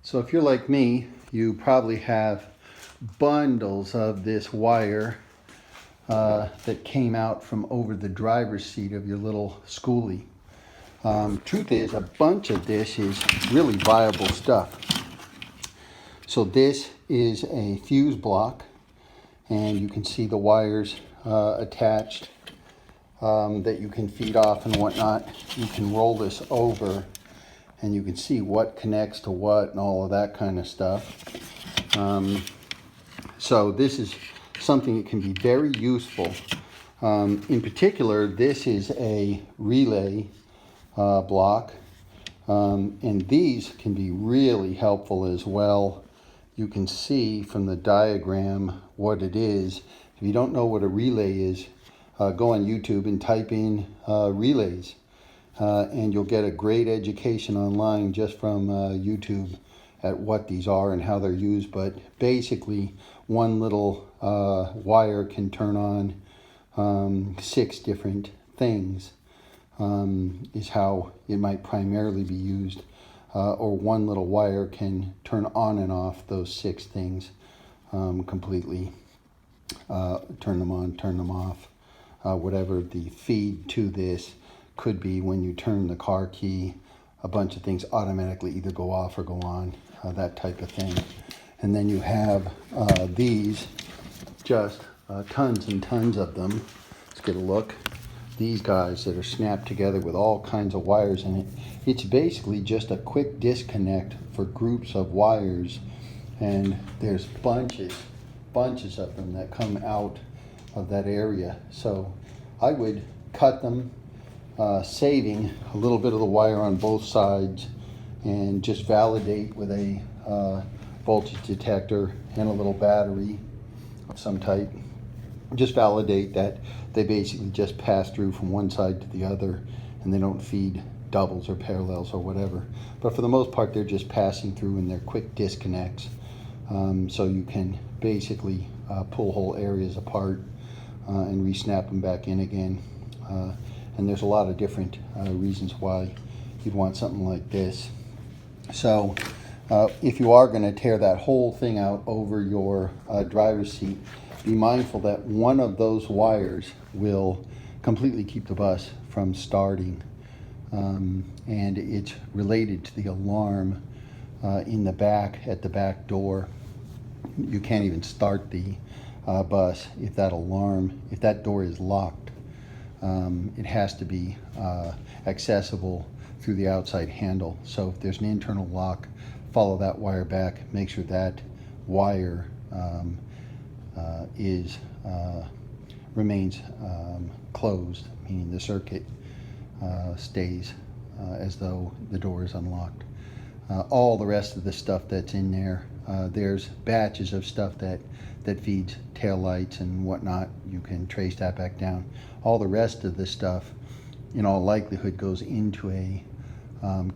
So if you're like me, you probably have bundles of this wire that came out from over the driver's seat of your little schoolie. Truth is, a bunch of this is really viable stuff. So this is a fuse block, and you can see the wires attached that you can feed off and whatnot. You can roll this over and you can see what connects to what and all of that kind of stuff. So this is something that can be very useful. In particular, this is a relay block, and these can be really helpful as well. You can see from the diagram what it is. If you don't know what a relay is, go on YouTube and type in relays. And you'll get a great education online just from YouTube at what these are and how they're used. But basically, one little wire can turn on 6 different things, is how it might primarily be used. Or one little wire can turn on and off those 6 things completely. Turn them on, turn them off. Whatever the feed to this could be. When you turn the car key, a bunch of things automatically either go off or go on, that type of thing. And then you have these, just tons and tons of them. Let's get a look. These guys that are snapped together with all kinds of wires in it. It's basically just a quick disconnect for groups of wires, and there's bunches of them that come out of that area. So I would cut them, saving a little bit of the wire on both sides, and just validate with a voltage detector and a little battery of some type. Just validate that they basically just pass through from one side to the other, and they don't feed doubles or parallels or whatever. But for the most part, they're just passing through, and they're quick disconnects. So you can basically pull whole areas apart and re-snap them back in again. And there's a lot of different reasons why you'd want something like this. So if you are going to tear that whole thing out over your driver's seat, be mindful that one of those wires will completely keep the bus from starting. And it's related to the alarm in the back, at the back door. You can't even start the bus if that door is locked. It has to be accessible through the outside handle. So if there's an internal lock, follow that wire back. Make sure that wire remains closed, meaning the circuit stays as though the door is unlocked. All the rest of the stuff that's in there, there's batches of stuff that feeds tail lights and whatnot. You can trace that back down. All the rest of the stuff, in all likelihood, goes into a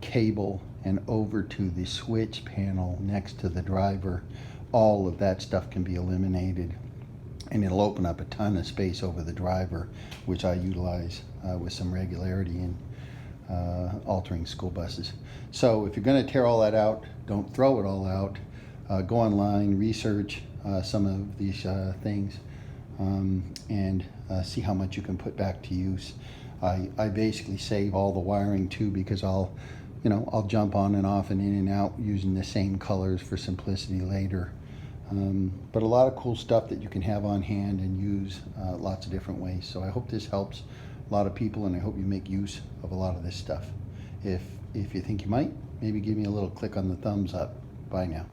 cable and over to the switch panel next to the driver. All of that stuff can be eliminated, and it'll open up a ton of space over the driver, which I utilize with some regularity in altering school buses. So if you're going to tear all that out, don't throw it all out. Go online, research some of these things, and see how much you can put back to use. I basically save all the wiring too, because I'll jump on and off and in and out using the same colors for simplicity later. But a lot of cool stuff that you can have on hand and use lots of different ways. So I hope this helps a lot of people, and I hope you make use of a lot of this stuff. If you think you might, maybe give me a little click on the thumbs up. Bye now.